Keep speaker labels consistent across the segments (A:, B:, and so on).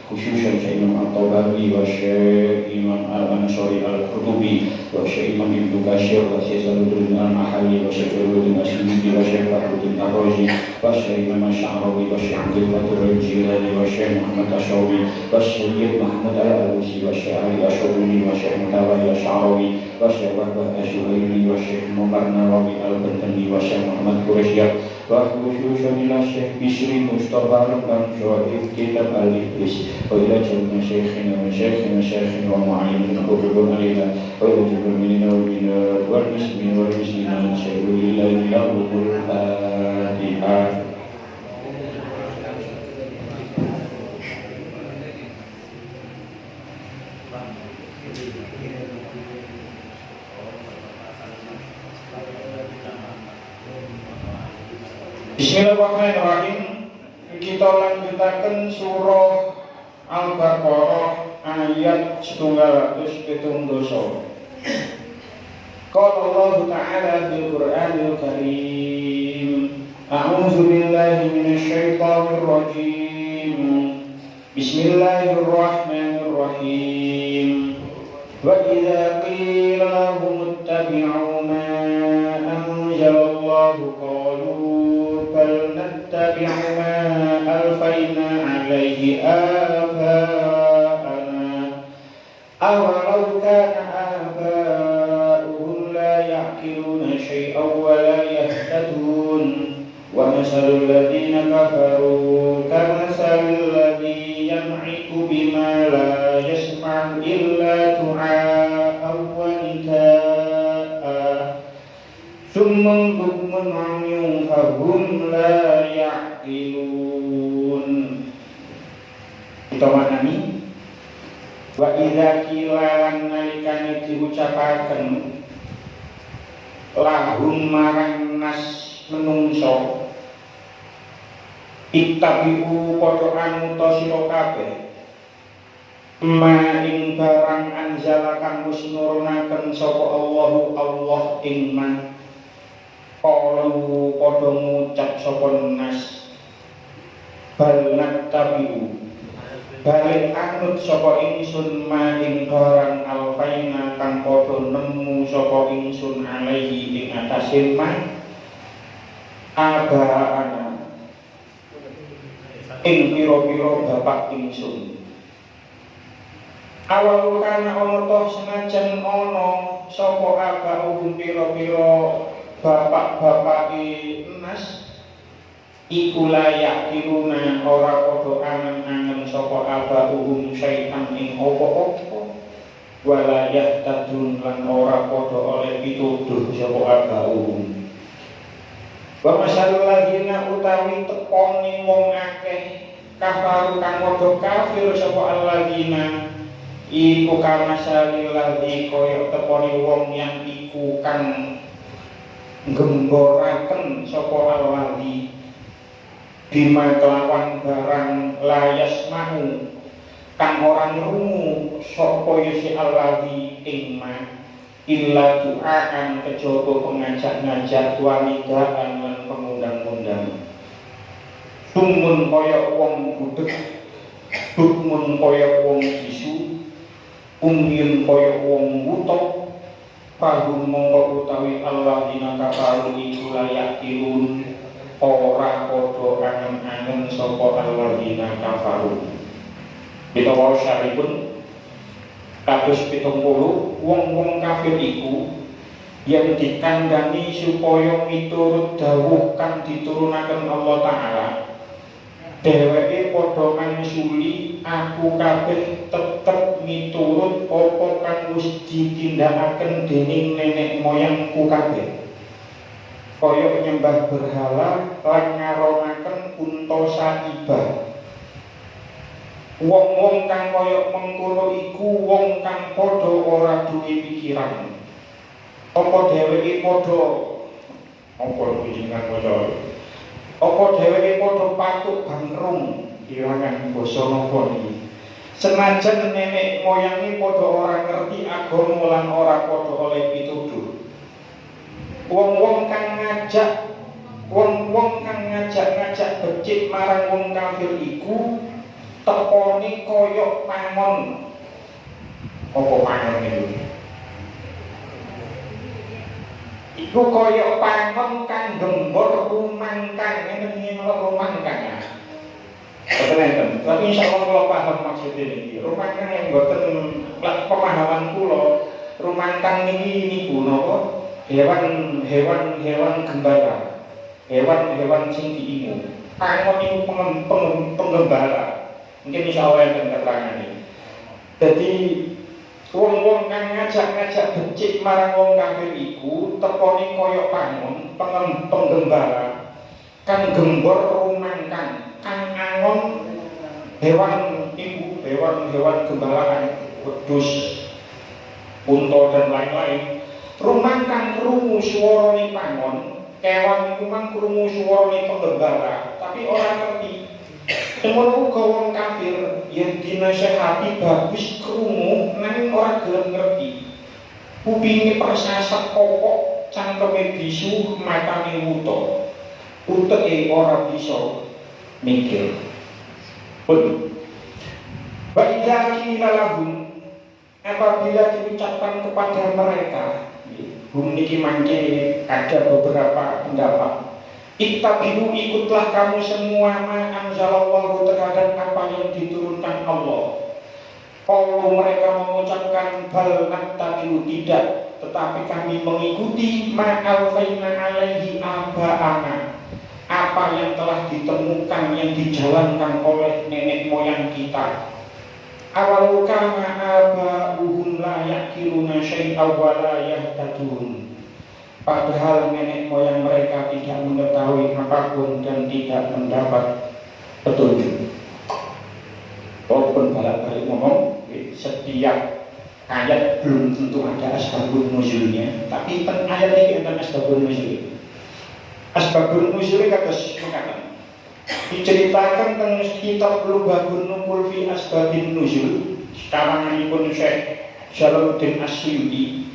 A: khususan Syekh Imam At-Tabari wa Syekh Imam Al-Ansari Al-Qurtubi wa Syekh Imam Ibnu Katsir wa Syekh Saluddin Al-Mahalli wa Syekh Saluddin As-Suyuti wa Syekh Fakhruddin Ar-Razi wa Syekh Imam Asy-Sya'rawi wa Syekh Abdul Qadir Al-Jilani wa Syekh Muhammad Asy-Syawi wa Syekh Muhammad Al-Alusi wa Syekh Ali Asy-Syabuni wa Syekh Mutawalli Asy-Sya'rawi wa Syekh Wahbah Asy-Syuhaili wa Syekh Muhammad Nawawi Al-Bantani wa Syekh Muhammad Quraisyah wa khususan ila Syekh Bisri Mustafa Al-Ban Syawahid Kitab Al-Iblis wa ila jami'i syekhina wa syekhina wa mu'allimina wa qulubun alaiha wa ila jami'i al-mu'minina wal muslimina wal muslimat syai'u lillahi lahul Fatihah. Bismillahirrahmanirrahim. Kita lanjutakan surah Al-Baqarah ayat 170. Qala Allah Ta'ala fil Qur'anil Karim. A'udzu billahi minasy syaithanir rajim. Bismillahirrahmanirrahim. Wa idza qila lahum ittabi'u ma anzalallahu qalu bal nattabi'u ma alfayna 'alaihi aba'ana awalau kana aba'uhum la ya'qiluna syai'an wa la yahtadun wa masalul ladzina kafaru kamatsalil ladzi yan'iqu bima la yasma'u illa du'a'an wa nidaa'a summun bukmun 'umyun fahum la ya'qilun. Kita maknani wa idza qila lan nalikane diucapaken lahum marang nas menungso ittabi'u padha anuta sira kabeh ma ing barang anzala kang wis nurunaken sapa Allah ing man qalu padha ngucap sapa nas bal nattabi'u balik anut sapa ingsun ma ing barang alfaina kang padha nemu sapa ingsun alaihi ing atase man abaana ing pira-pira bapak ingsun. Awal kana ana toh senajan ana sapa abau pira-pira bapak-bapake nas iku layak kiruna ora padha angen-angen sapa abauhum syaitan ing apa-apa walayah tadun lan ora padha oleh pituduh sapa abauhum. Wa masalul ladina utawi tekoni wong akeh kafaru kang padha kafir sapa alladina iku kamasalil ladzi kaya tekoni wong yang iku kang nggemboraken sapa alladzi bima kelawan barang layas mau kang ora ngrungu sapa ya si alladzi ing ma illa du'aan kejaba pengajak-ngajak wanidaan lan pengundang-undang sumun kaya wong budheg bukmun kaya wong bisu umyun kaya wong wuta pahum mongko utawi alladzina kafaru iku layak tilun ora padha angen-angen sapa alladzina kafaru. Kita wae syaripun kados 70 wong-wong kafir iku yang dikandani supaya miturut dawuh kang diturunaken Allah Ta'ala dheweke padha mangsuli aku kabeh tetep miturut apa kang wis ditindakaken dening nenek moyangku kabeh kaya nyembah berhala lan ngaronaken unta saibah. Wong-wong kang kaya mengkono iku wong kang padha ora duwe pikiran. Apa dheweke padha apa jenengan maca? Apa dheweke
B: padha patuk bangkrung irangan basa napa niki. Senajan nenek moyange padha ora ngerti agama lan ora padha oleh pituduh. Wong-wong kang ngajak becik marang wong kafir iku tepone koyok pangon. Apa pangon itu? Iku koyok pangon kang gembor rumangkang, ngene rumangkang ya. Betul. Tapi insya Allah kalau paham maksudnya ini, rumangkang yang boten pemahaman kula, rumangkang ini napa? Hewan gembala, hewan sing diimu. Pangon itu penggembala. Mungkin insya Allah akan keterangan ini. Jadi wong-wong kang ngajak becik marang wong kafir iku tepone koyok pangon penggembala kang gembor rumangkang kang angon hewan ibu, hewan gembalaan, wedhus, unta dan lain-lain. Rumangkang krungu swarane pangon, kewan iku mang krungu swarane penggembala, tapi ora ngerti. Temen uga wong kafir yang dinasehati bagus krungu nanging ora gelem ngerti. Kupinge persasat kokok, cangkeme bisu, matane wuta. Uteke ora bisa mikir. Betul. Baidaki lalahum apabila diucapkan kepada mereka, niki mangke ada beberapa pendapat. Ittabi'u ikutlah kamu semua ma anzalallahu terhadap apa yang diturunkan Allah. Kalau mereka mengucapkan bal nattabi'u tidak, tetapi kami mengikuti ma alfaina alaihi aba'ana, apa yang telah ditemukan yang dijalankan oleh nenek moyang kita. Awalau kana aba'uhum la yaqiluna syai'aw wa la yahtadun. Padahal nenek moyang mereka tidak mengetahui apapun dan tidak mendapat petunjuk. Walaupun balik-balik ngomong, setiap ayat belum tentu ada asbabun nuzulnya, tapi ayat ini tentang asbabun nuzul. Asbabun nuzul kados mekaten. Diceritakan tentang kitab Lubabun Nukul fi Asbabin Nuzul, karanganipun Syekh Jalaluddin Asyuyuti.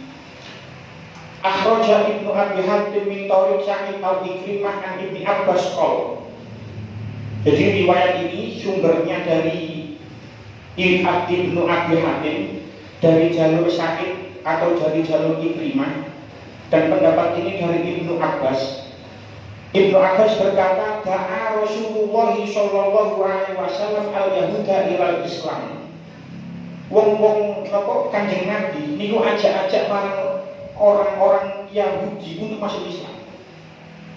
B: Akhraja Ibnu Abi Hatim min Tariq Sa'id al-Ikrimah an Ibnu Abbas qol. Jadi riwayat ini sumbernya dari Ibnu Abi Hatim, dari jalur Sa'id atau dari jalur Ikrimah, dan pendapat ini dari Ibnu Abbas. Ibnu Abbas berkata, da'a Rasulullah sallallahu alaihi wasallam al-yahuda ilal Islam. Wong-wong Kanjeng Nabi niku ajak-ajak marang orang-orang Yahudi untuk masuk Islam.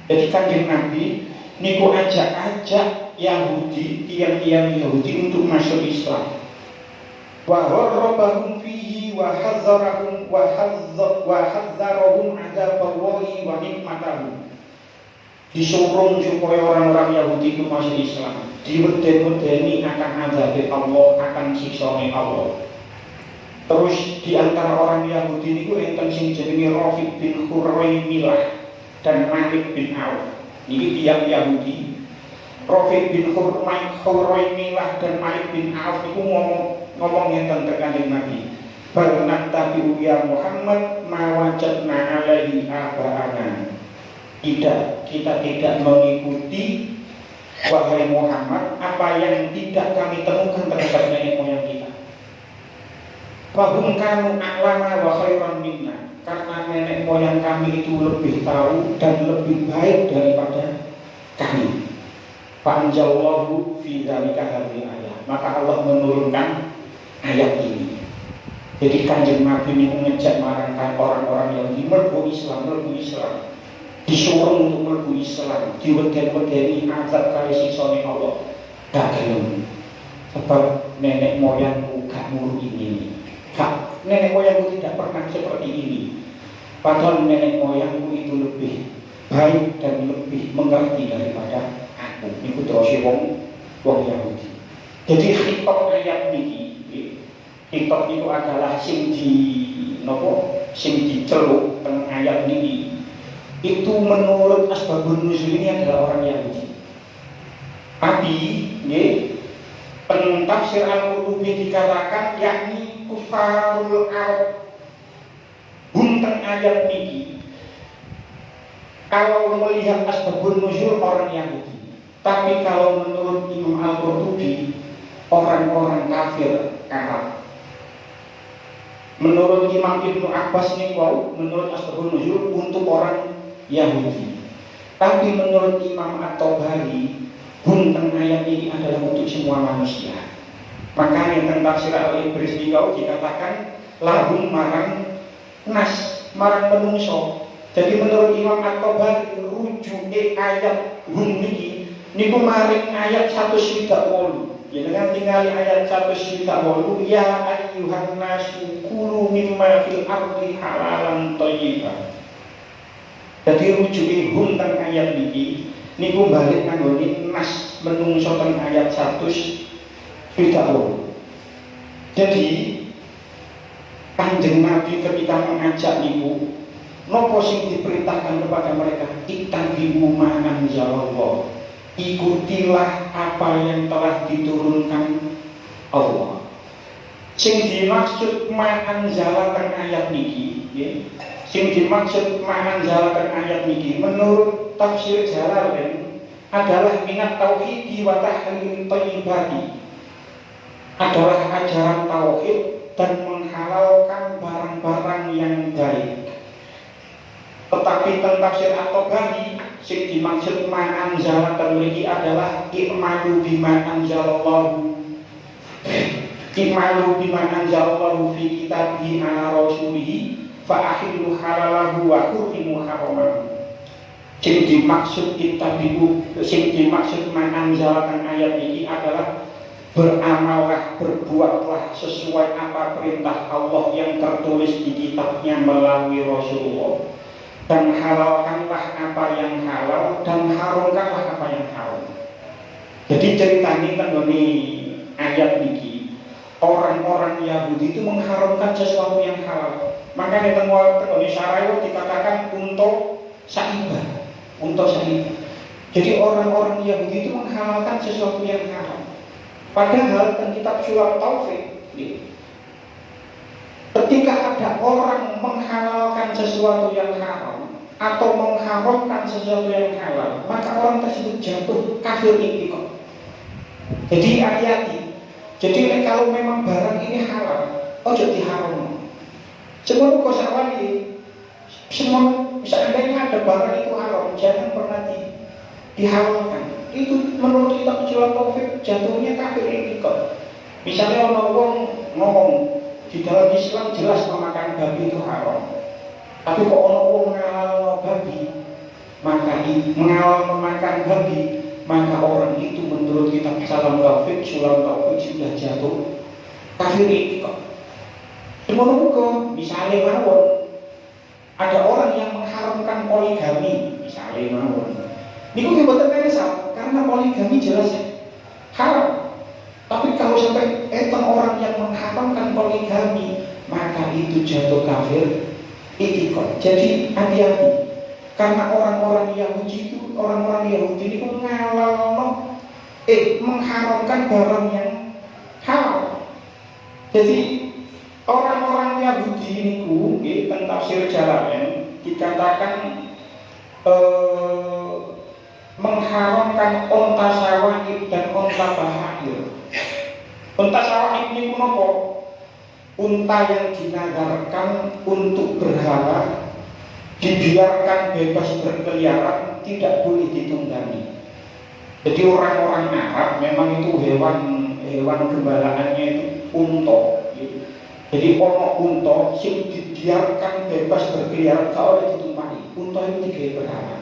B: Jadi Kanjeng Nabi niku ajak-ajak Yahudi, tiang-tiang Yahudi untuk masuk Islam. Wa gharrabahum fihi wa hazzarahum adzaballahi wa nikmatahu. Disuruh supaya orang-orang Yahudi itu masuk Islam, diweden-wedeni akan azab Allah, akan siksane Allah. Terus di antara orang Yahudi itu enten sing jenenge Rafiq bin Huraimilah dan Malik bin Auf. Niki tiyang Yahudi. Rafiq bin Huraimilah dan Malik bin Auf itu ngomong ngenten Kanjeng Nabi. Bal nattabi'u ya Muhammad ma wajadna alaihi aba'ana. Tidak, kita tidak mengikuti wahai Muhammad apa yang tidak kami temukan terhadap nenek moyang kita. Fahum kanu a'lama wa khairan minna, karena nenek moyang kami itu lebih tahu dan lebih baik daripada kami. Fa'anjallahu fi dzalika hadhihi ayat. Maka Allah menurunkan ayat ini. Jadi Kanjeng Nabi ini mengejak marangkan orang-orang yang mlebu Islam, disuruh untuk mlebu Islam, diweden-wedeni azab kali siksane Allah. Gak gelem. Sebab nenek moyangku gak muru ini. Gak, nenek moyangku tidak pernah seperti ini. Padahal nenek moyangku itu lebih baik dan lebih mengerti daripada aku. Iku terus wong Yahudi. Jadi khitab ayat niki, khitab itu adalah sing diceluk teng ayat niki. Itu menurut asbabun nuzul ini adalah orang Yahudi. Tapi nggih pentafsir Al-Qurtubi dikatakan yakni kufarul Arab. Bunten ayat niki kalau melihat asbabun nuzul orang Yahudi, tapi kalau menurut Imam Al-Qurtubi orang-orang kafir Arab. Menurut Imam Ibnu Abbas nih menurut asbabun nuzul untuk orang Yahudi. Tapi menurut Imam At-Tabari bunten ayat ini adalah untuk semua manusia. Makanya tentang tafsir Al-Ibris dikatakan lahum marang nas marang menungso. Jadi menurut Imam At-Tabari rujuke ayat hum niki niku maring ayat 128. Ya dengan tinggali ayat 128 ya ayyuhan nasu kulu mimma fil ardi halalan thayyiban. Jadi rujuke hum teng ayat niki niku balik nganggone nas menungso teng ayat 128. Jadi Kanjeng Nabi ketika mengajak niku nopo sing diperintahkan kepada mereka ittabi'u ma anzalallah, ikutilah apa yang telah diturunkan Allah. Sing dimaksud ma anzala teng ayat niki nggih, sing dimaksud ma anzala teng ayat niki menurut tafsir Jalalain adalah minat tauhid wa tahrim thayyibati, adalah ajaran tauhid dan menghalalkan barang-barang yang baik. Tetapi tentang tafsir At-Tabari sing dimaksud ma anzala mriki adalah i'malu bima anzalallahu, i'malu bima anzalallahu fi kitabihi ala rasulihi fa ahillu halalahu wa hurrimu haramahu. Sing dimaksud sing dimaksud ma anzala ayat ini adalah beramallah, berbuatlah sesuai apa perintah Allah yang tertulis di kitabnya melalui Rasulullah, dan halalkanlah apa yang halal dan haramkanlah apa yang haram. Jadi ceritanya tenggoni ayat niki orang-orang Yahudi itu mengharamkan sesuatu yang halal. Makanya tenggoni syara'iyah dikatakan untuk saibah, untuk saibah. Jadi orang-orang Yahudi itu menghalalkan sesuatu yang halal. Padahal dalam kitab Sulam Taufik, ketika ada orang menghalalkan sesuatu yang haram atau mengharamkan sesuatu yang halal, maka orang tersebut jatuh kafir kok. Jadi hati-hati. Jadi kalau memang barang ini halal, ojo diharam. Semua kok sawali, semua seandainya ada barang itu halal, jangan pernah dihalalkan. Itu menurut kitab Sulam Taufik jatuhnya kafir kok. Misalnya orang ngomong di dalam Islam jelas memakan babi itu haram, tapi kok orang mengalal babi, maka mengalal memakan babi, maka orang itu menurut kitab Sulam Taufik sudah jatuh kafir kok. Semono kok misalnya mawon ada orang yang mengharamkan poligami, misalnya mawon. Niku mboten meresap karena poligami jelas haram. Tapi kalau sampai orang yang mengharamkan poligami, maka itu jatuh kafir itikad. Jadi hati-hati. Karena orang-orang Yahudi itu mengharamkan barang yang halal. Jadi orang-orang Yahudi niku tentang tafsir Jalalain dikatakan mengharamkan unta sawahib dan unta bahair. Unta sawahib ini kenapa? Unta yang dinadarkan untuk berhala, dibiarkan bebas berkeliaran, tidak boleh ditunggangi. Jadi orang-orang Arab memang itu hewan gembalaannya itu unta. Jadi ono unta sing dibiarkan bebas berkeliaran, gak oleh ditumpangi. Unta itu digawe berhala.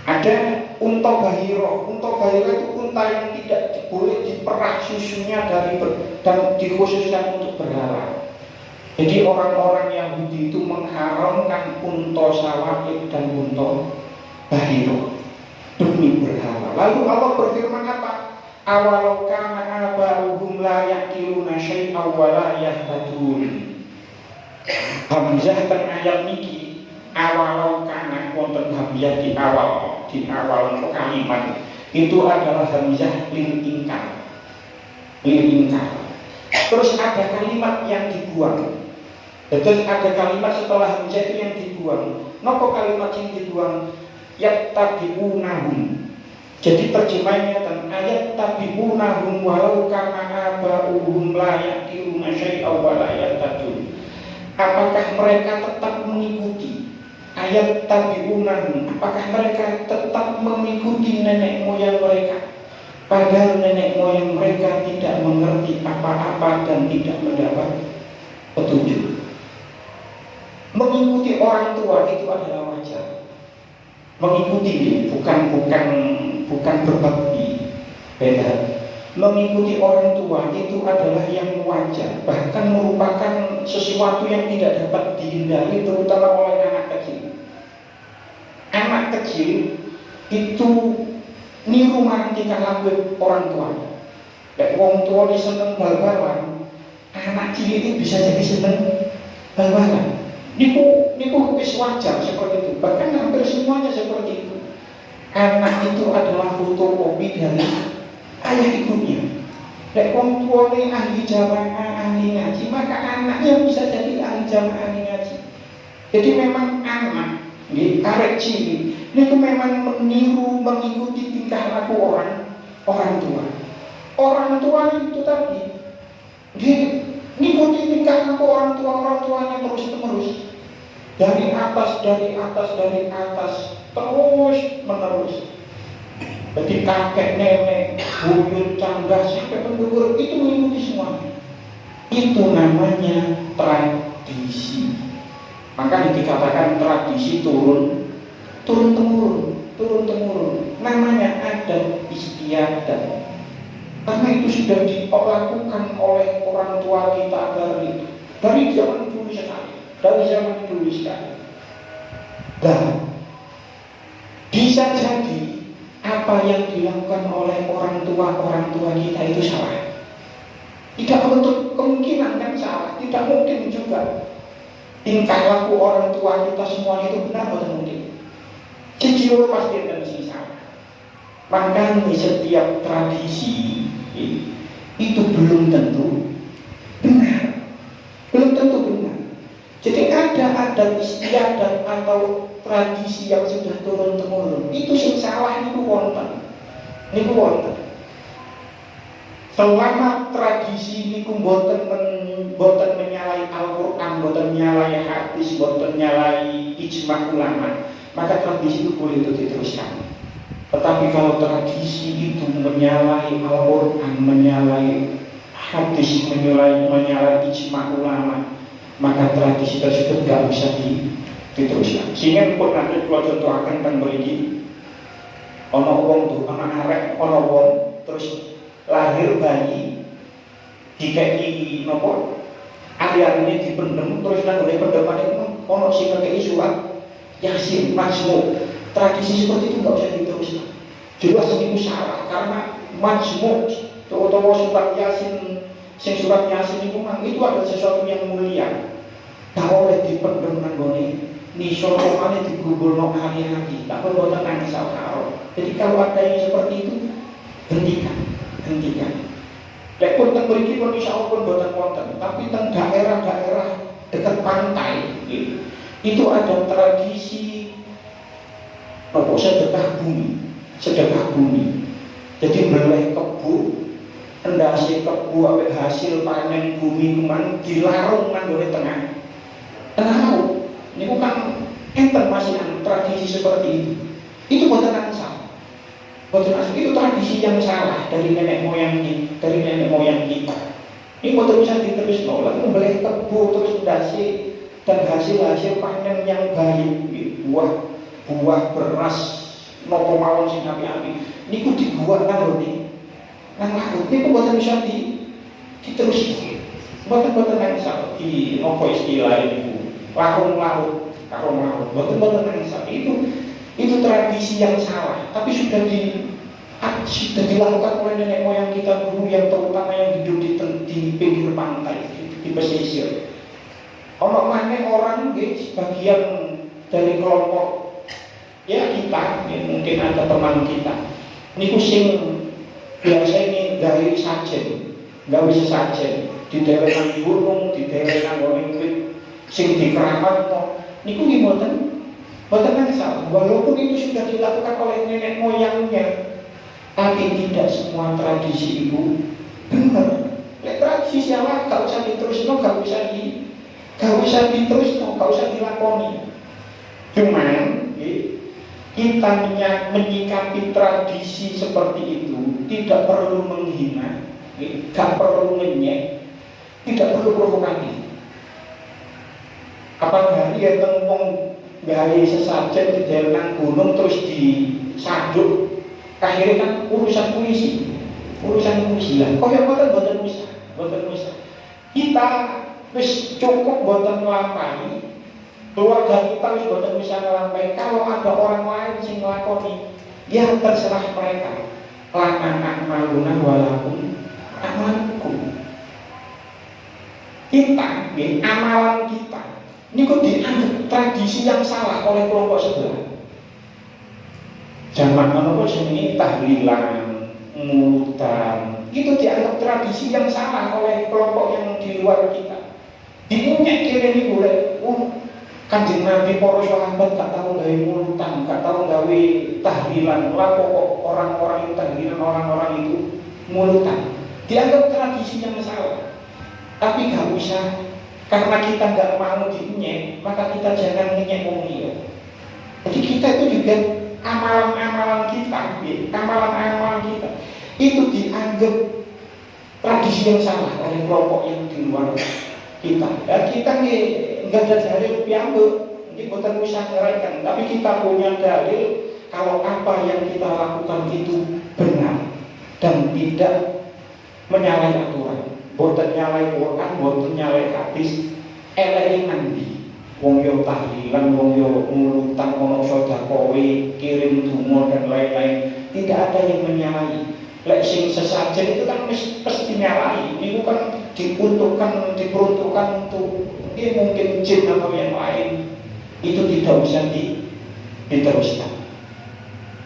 B: Ada unta bahiro. Unta bahiro itu unta yang tidak boleh diperah susunya dan dikhususkan untuk berhala. Jadi orang-orang Yahudi itu mengharamkan unta sawahib dan unta bahiro demi berhala. Lalu Allah berfirman apa? Awalau kana aba'uhum la yaqiluna syai'aw wa la yahtadun. Hamzah teng ayat niki awalau kana wonten hamzah di awal di awal kalimat itu adalah hamzah lil ingkar. Terus ada kalimat yang dibuang. Betul, ada kalimat setelah hamzah itu yang dibuang. Napa kalimat yang dibuang? Yattabi'unahum. Jadi terjemahnya dan ayat tabi'unahum walau kana aba'uhum la ya'qiluna syai'aw wa la yahtadun. Apakah mereka tetap mengikuti ayat tabi'unahum? Apakah mereka tetap mengikuti nenek moyang mereka? Padahal nenek moyang mereka tidak mengerti apa-apa dan tidak mendapat petunjuk. Mengikuti orang tua itu adalah wajar. Mengikuti bukan berbakti, beda. Mengikuti orang tua itu adalah yang wajar, bahkan merupakan sesuatu yang tidak dapat dihindari, terutama oleh anak kecil. Anak kecil itu niru marang tingkah laku orang tuanya. Lek wong tua ini seneng bal-balan, anak cilik itu bisa jadi seneng bal-balan. Niku wis wajar seperti itu. Bahkan hampir semuanya seperti itu. Anak itu adalah fotokopi dari ayah ibunya. Lek wong tua ini ahli jamaah, ahli ngaji, maka anaknya bisa jadi ahli jamaah, ahli ngaji. Jadi memang anak, arek cilik, niku memang meniru, mengikuti tingkah laku orang tua. Orang tua itu tadi, ngikuti tingkah laku orang tuanya terus menerus. Dari atas, terus menerus. Jadi kakek, nenek, buyut, canggas, sampai penduduk itu mengikuti semuanya. Itu namanya tradisi. Maka dikatakan tradisi turun temurun. Namanya adat istiadat. Karena itu sudah dilakukan oleh orang tua kita dari zaman dulu sekali. Dan bisa jadi apa yang dilakukan oleh orang tua kita itu salah. Tidak untuk kemungkinan kan salah. Tidak mungkin juga tingkah laku orang tua kita semuanya itu benar atau mungkin. Sejauh pasti ada di salah. Maka di setiap tradisi itu belum tentu benar. Jadi ada adat istiadat atau tradisi yang sudah turun temurun. Itu sing salah niku wonten. Selama tradisi niku mboten menyalahi Al-Qur'an, mboten menyalahi hadis, mboten menyalahi ijma ulama, maka tradisi itu boleh itu diteruskan. Tetapi kalau tradisi itu menyalahi Al-Qur'an, menyalahi hadis, menyalahi ijma ulama, maka tradisi tersebut tidak bisa diteruskan. Sehingga pun nanti kalau contohkan kan begini, ono wong tuh, anak arek, ono wong terus lahir bayi, dikei nopo, ari-ari dipendem, terus nanti pendeman itu ono sing ngekei surat Yasin, Majmu. Tradisi seperti itu nggak bisa diteruskan. Jelas itu salah karena Majmu atau surat Yasin. Surat Yasin itu adalah sesuatu yang mulia. Tak boleh dipendem nanggone nisor omane digubulno hari-hari. Tak boleh nangis karo. Jadi kalau ada yang seperti itu, hentikan. Lek pun teng mriki pun insyaallah pun boten wonten, tapi teng daerah-daerah dekat pantai itu ada tradisi sedekah bumi. Jadi beleh kebu endase kebu ambek hasil panen bumi kuman dilarung nang gone tengah laut. Niku kan enten masih tradisi seperti itu. Itu boten salah. Itu tradisi yang salah dari nenek moyang kita. Ini boten bisa diterusno. Lah membeli kebu terus endase dan hasil panen yang baik, buah beras nopo mawon sing api-api. Niku dibuat nang gone laut itu buatan bisa diteruskan. Buatan yang salah di nopo istilah itu lakon laut, buatan yang salah itu tradisi yang salah. Tapi sudah dilakukan oleh nenek moyang kita dulu, yang terutama yang hidup di pinggir pantai, di pesisir. Ono maneh orang sebagian dari kelompok Ya kita, ya, mungkin ada teman kita niku sing biasa ini gawe sesajen di daerah gunung, di daerah wit sing dikeramat niku mboten salah, walaupun itu sudah dilakukan oleh nenek moyangnya, tapi tidak semua tradisi itu benar. Tradisi siapa gak usah diterusno, gak usah diterusno, gak usah dilakoni. Cuman kita menyikapi tradisi seperti itu tidak perlu menghina, gak perlu menyek, tidak perlu provokatif. Apalagi ya tengkong gawe sesajen di daerah gunung terus disaduk, akhirnya kan urusan polisi lah. Kok yang boten bisa. Kita wis cukup boten nglampahi. Keluarga kita wis boten bisa nglampahi. Kalau ada orang lain sing nglakoni, ya terserah mereka. Lanang maluna walakum amalukum. Kita, amalan kita ini kok dianggap tradisi yang salah oleh kelompok sebelah. Zaman menurut sini tahlilan, mulutan, itu dianggap tradisi yang salah oleh kelompok yang di luar kita. Diunyek kira ini boleh, Kanjeng Nabi para sahabat gak tahu gawe mulutan, gak tahu gawe tahlilan, lah pokok orang-orang yang tahlilan, orang-orang itu mulutan. Dianggap tradisi yang salah. Tapi gak usah, karena kita gak mau diunyek, maka kita jangan menyek wong liya. Jadi kita itu juga amalan-amalan kita itu dianggap tradisi yang salah oleh kelompok yang di luar kita. Dan kita nggak ada dalil piambuk, ini bukan bisa ngeraikan, tapi kita punya dalil kalau apa yang kita lakukan itu benar dan tidak menyalahi aturan. Boten nyalai Quran, boten nyalai hadis, eleke nandi. Wong yo tahlilan, wong yo mulutan, ono sedekah, kirim donga dan lain-lain. Tidak ada yang menyalahi. Lek sing sesajen itu kan mesti nyalahi. Itu kan diperuntukkan untuk mungkin jin atau yang lain. Itu tidak bisa diteruskan.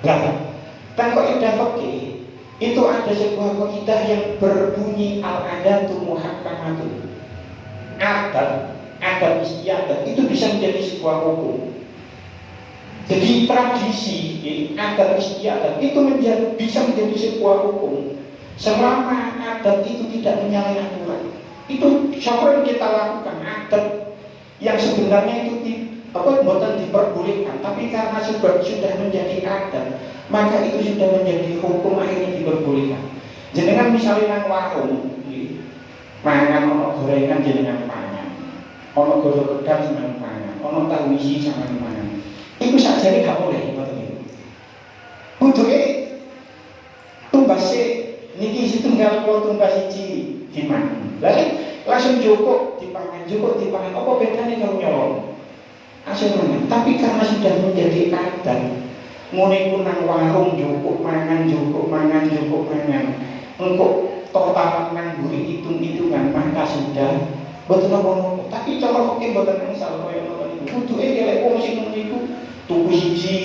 B: Nah, kan kok idah fikih itu ada sebuah kaidah yang berbunyi al-adatu muhakkamatun. Adat istiadat itu bisa menjadi sebuah hukum. Jadi tradisi, adat istiadat itu bisa menjadi sebuah hukum selama adat itu tidak menyalahi aturan. Itu siapa yang kita lakukan adat yang sebenarnya itu bukan diperbolehkan, tapi karena sudah menjadi adat, maka itu sudah menjadi hukum, akhirnya diperbolehkan. Jenengan misalnya nang warung, mangan ono gorengan jenengan pangan, ono godhog gedang jenengan pangan, ono tahu isi jenengan pangan. Itu sakjane gak boleh ngoten niku. Kuduke tumbase niki setunggal kula tumbas siji dimangan. Langsung cukup dipangan, apa bedanya kalau nyolong? Asal mangan. Tapi karena sudah menjadi adat, ngene nang warung cukup mangan. Engkok totalan nang mburi hitung-hitungan maka sudah boten apa-apa. Tapi cara fikih boten asal kaya ngoten niku. Kuduke lek wong sing niku tuku siji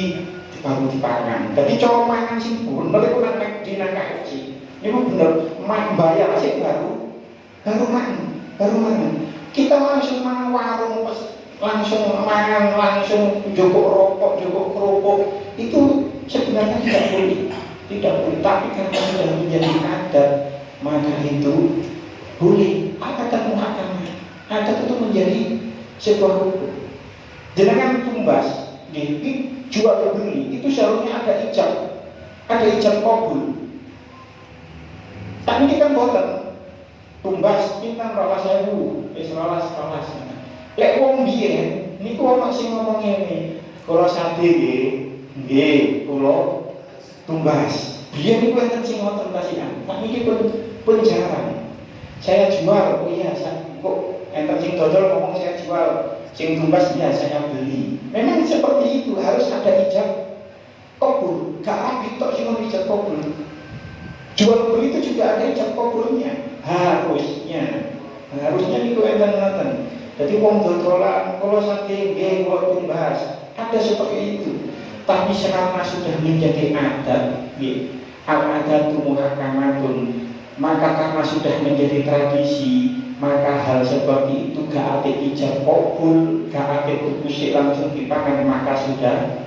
B: baru dipangan. Dadi cara mangan sing bener iku nang dina KFC. Niku bener bayar sik baru mangan. Kita langsung mangan warung langsung mangan, langsung jokok rokok, jokok kerupuk, itu sebenarnya tidak boleh. Tapi karena sudah menjadi adat, maka itu boleh. Adat muhakkamah, adat itu menjadi sebuah hukum. Jenengan tumbas, jual beli, itu seharusnya ada ijab kabul. Tapi ini kan boten tumbas pinten 12.000, wis 12. Lek wong biyen niku ana sing ngomong ngene, kula sate nggih kula tumbas. Biyen niku enten sing ngoten kasihan. Sak niki pun jarang. Saya jual, oh iya kok enten sing dodol ngomong saya jual, sing tumbas ya saya beli. Memang seperti itu, harus ada ijab kabul. Gak apik tok sing ijab kabul. Jual beli itu juga ada ijab kabulnya. Harusnya niku enten. Jadi wong dodolan, kalau saking nggih kula tumbas, ada seperti itu. tapi selama sudah menjadi adat, al-adatu muhakamatun, maka karena sudah menjadi tradisi, maka hal seperti itu gak ada ijab kabul, gak ada kusik langsung dipangan, maka sudah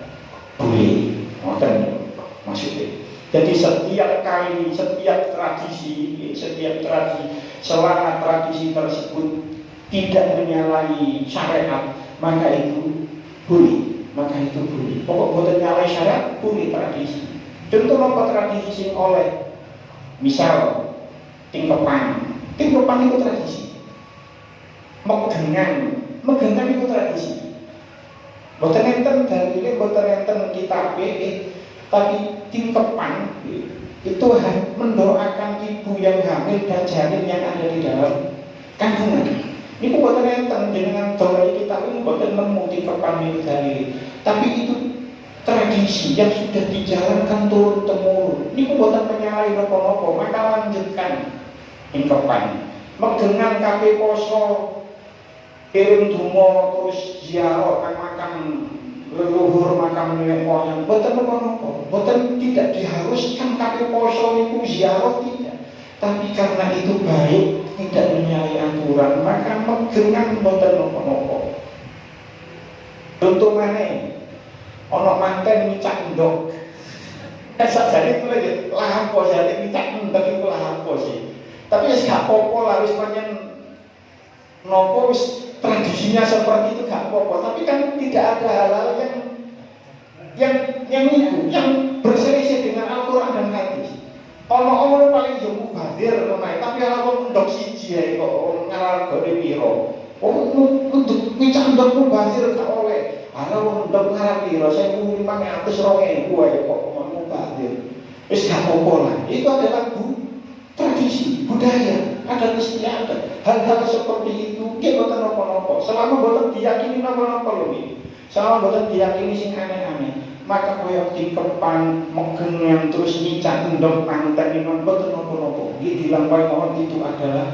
B: boleh. Ngoten maksudnya. Jadi setiap kali, setiap tradisi, selama tradisi tersebut tidak menyalahi syariat, maka itu boleh. Pokok boten nyalahi syariat, boleh tradisi. Contoh apa tradisi sing oleh, misal tingkepan itu tradisi. Megengan itu tradisi. Boten enten dalile, boten enten kitabe, tapi tingkepan itu mendoakan ibu yang hamil dan janin yang ada di dalam kandungan. Ini boten enten dengan doa kita ini boten nemu tingkepan itu dalile. Tapi itu tradisi yang sudah dijalankan turun temurun. Ini boten menyalahi napa-napa, maka lanjutkan tingkepan. Megengan kabeh poso, kirim donga terus ziarah kang makam leluhur, makam nenek moyang, boten napa-napa, boten tidak diharuskan kabeh poso niku ziarah, tidak. Tapi karena itu baik, tidak menyalahi aturan, maka megengan boten napa-napa. Contoh maneh, ana manten micak endok. Sakjane itu lagi lahampo jane micak endok iku lahampo sih. Tapi ya gak apa-apa lah, wis pancen nopo wis tradisinya seperti itu gak apa-apa. Tapi kan tidak ada hal-hal yang berselisih dengan Al-Quran dan hadis. Ono paling yo mubazir ngono, tapi ala wong ndok siji ae kok ngalar gone piro. Untuk micak ndok mubazir gak oleh. Ala wong ndok ngalar piro 1.500 2.000 ae kok mubazir. Wis gak apa-apa lah. Itu adalah tradisi, budaya, adat istiadat. Hal-hal seperti itu kita boten napa-napa. Selama boten diyakini napa-napa lho iki. Selama boten diyakini sing aneh-aneh, maka koyo tingkepan, megengan terus nyicak endok panten niku boten napa-napa. Iki dilampahi mawon, itu adalah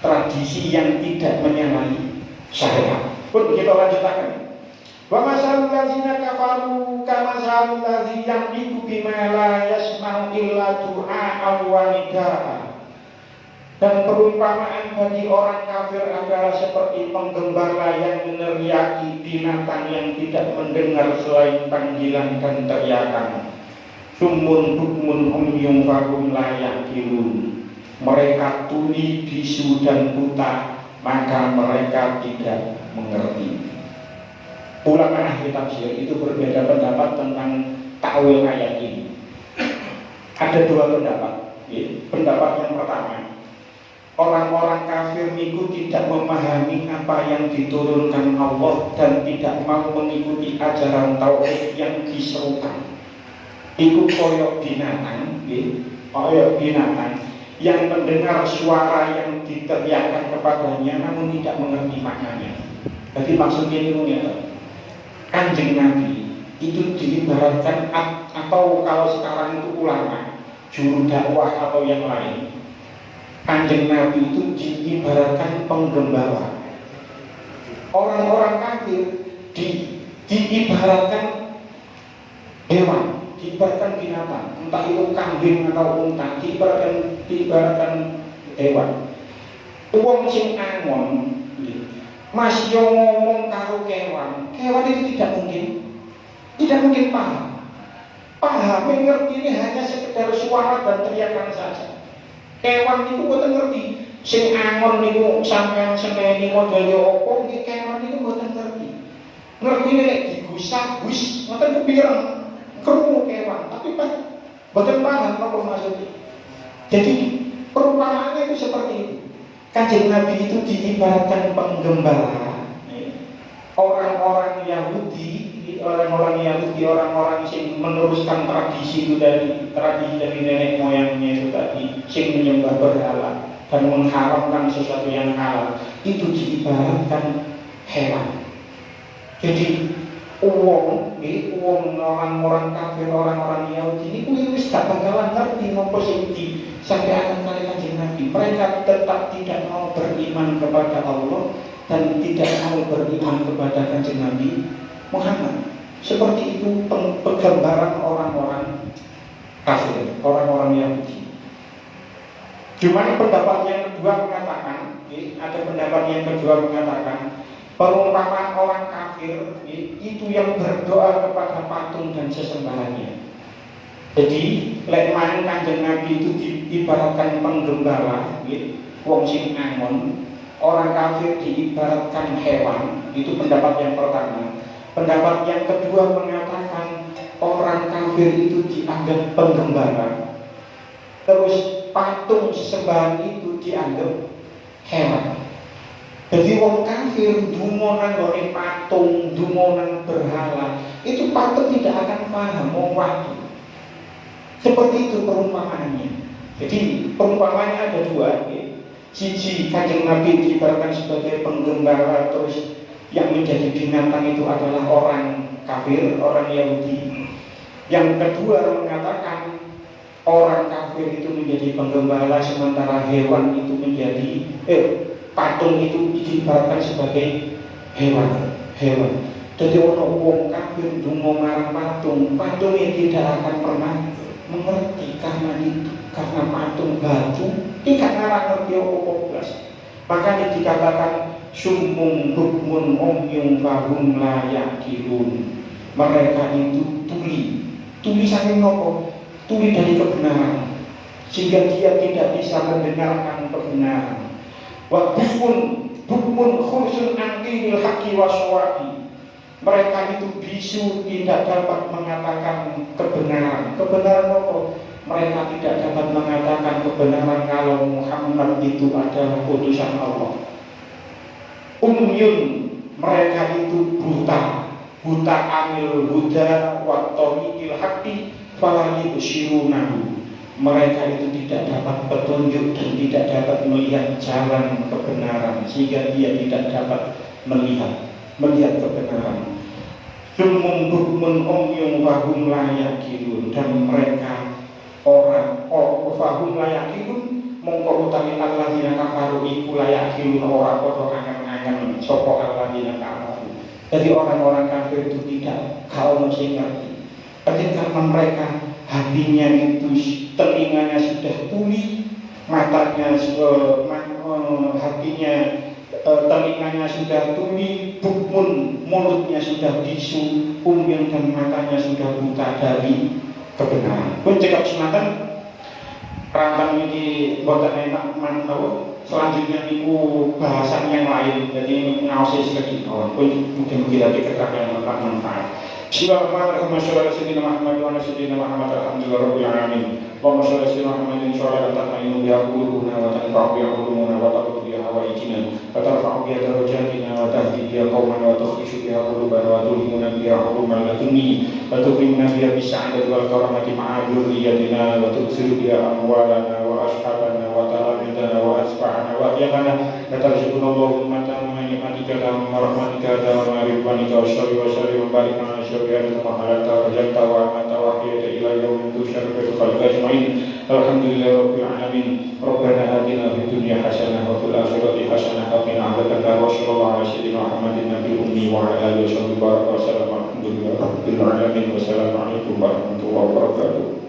B: tradisi yang tidak menyalahi syariat. Pun kita lanjutkan. Wa masalul ladzina kafaru kama masalul ladzi yamliku bima la yasma'u illa du'a wa nidaa. Dan perumpamaan bagi orang kafir adalah seperti penggembala yang meneriaki binatang yang tidak mendengar selain panggilan dan teriakan. Sumun bukmun umyum farum la yaqilun. Mereka tuli, bisu dan buta, maka mereka tidak mengerti. Ulama ahli tafsir itu berbeda pendapat tentang takwil ayat ini. Ada dua pendapat. Pendapat yang pertama, orang-orang kafir itu tidak memahami apa yang diturunkan Allah dan tidak mau mengikuti ajaran tauhid yang diserukan. Itu koyok binatang, yang mendengar suara yang diteriakkan kepadanya namun tidak mengerti maknanya. Jadi maksudnya itu Kanjeng Nabi itu diibaratkan, atau kalau sekarang itu ulama, juru dakwah atau yang lain. Kanjeng Nabi itu diibaratkan penggembala. Orang-orang kafir diibaratkan hewan, diibaratkan binatang, entah itu kambing atau unta, diibaratkan hewan. Wong sing angon masih ngomong karo kewan itu tidak mungkin paham mengerti ini hanya sekedar suara dan teriakan saja. Kewan itu boten ngerti, sing angon niku sampean seneni modele opo, nggih kewan itu boten ngerti. Ngerti nek digusak wis ngoten kepikiran krungu kewan, tapi boten paham apa maksudnya. Jadi perumpamaannya itu seperti itu. Kanjeng Nabi itu diibaratkan penggembala. Orang-orang Yahudi, orang-orang yang meneruskan tradisi itu dari nenek moyangnya itu tadi, yang menyembah berhala dan mengharamkan sesuatu yang halal, itu diibaratkan hewan. Jadi orang-orang kafir, orang-orang Yahudi ini wis gak bakalan ngerti nopo sing sampai akan kali Kanjeng Nabi. Mereka tetap tidak mau beriman kepada Allah dan tidak mau beriman kepada Kanjeng Nabi Muhammad. Seperti itu penggambaran orang-orang kafir, orang-orang Yahudi. Cuma pendapat yang kedua mengatakan, ada pendapat yang kedua mengatakan perumpamaan orang kafir itu yang berdoa kepada patung dan sesembahannya. Jadi lekman Kanjeng Nabi itu diibaratkan penggembala, wong sing angon. Orang kafir diibaratkan hewan. Itu pendapat yang pertama. Pendapat yang kedua mengatakan orang kafir itu dianggap penggembala. Terus patung sesembahan itu dianggap hewan. Jadi wong kafir dungo nang gone patung, dungo nang berhala, itu patung tidak akan paham mau waktu. Seperti itu perumpamaannya. Jadi perumpamaannya ada dua. Siji, Kanjeng Nabi diibaratkan sebagai penggembala, terus yang menjadi binatang itu adalah orang kafir, orang Yahudi. Yang kedua mengatakan orang kafir itu menjadi penggembala, sementara hewan itu menjadi patung itu diibaratkan sebagai hewan. Jadi orang wong kafir dungo marang patung, patung ini tidak akan pernah mengerti karena itu, karena patung batu tidak ngerti apa belas. Maka dikatakan sumung bukmun omyung fahum la yaqilun. Mereka itu tuli saking nopo? Tuli dari kebenaran, sehingga dia tidak bisa mendengarkan kebenaran. Wa bukmun khursun angkil haqi waswabi. Mereka itu bisu, tidak dapat mengatakan kebenaran. Kebenaran apa? Mereka tidak dapat mengatakan kebenaran kalau Muhammad itu adalah utusan Allah. Umyun, mereka itu buta amil huda wa tariqil haqqi fala yubshirunahu. Mereka itu tidak dapat petunjuk dan tidak dapat melihat jalan kebenaran, sehingga dia tidak dapat melihat kebenaran. Summun bukmun omyung fahum la yaqilun. Dan mereka orang fahum la yaqilun mongko utawi alladzina kafaru iku la yaqilun, ora padha angen-angen sapa alladzina kafaru. Jadi orang-orang kafir itu tidak kaum sing ngerti. Karena mereka hatinya itu, telinganya sudah tuli, matanya hatinya, telinganya sudah tuli, bukmun, mulutnya sudah bisu, umyun dan matanya sudah buta dari kebenaran. Pun cekap sematan rantang ini boten enak mantau. Selanjutnya niku bahasan yang lain, jadi ngaosi sedikit pun mungkin kita dikatakan yang manfaat. Bismillahirrahmanirrahim. Shallallahu alaihi Muhammad wa sayyidina Muhammad alhamdulillahirabbil alamin. Allahumma shalli ala Muhammadin shallallahu tatma'innu biha qulubuna wa tanfa'u biha ulumuna wa taqdu biha hawaijina wa tarfa'u biha darajatina wa tahdi biha qauman wa tukhrishu biha qulubana wa tulhimuna biha huluman ladunni wa tukrimuna biha bis'adati wal karamati ma'a dzurriyyatina wa tuksiru biha amwalana wa ashabana wa talamidana wa asfa'ana wa yamana wa tarzuquna Allahumma ni'matika wa rahmatika wa ridwanika wa syarri wa syarri wa barik lana syarri ma halata wa janta wa amata wa hiyata ila yaumin tusyarru khalqa ajmain. Alhamdulillahirabbil alamin. Rabbana atina fid dunya hasanah wa fil akhirati hasanah wa qina adzabannar. Wa sallallahu ala sayyidina Muhammadin nabiyil ummi wa ala alihi wa sahbihi wa sallam. Alhamdulillahirabbil alamin. Wassalamu alaikum warahmatullahi wabarakatuh.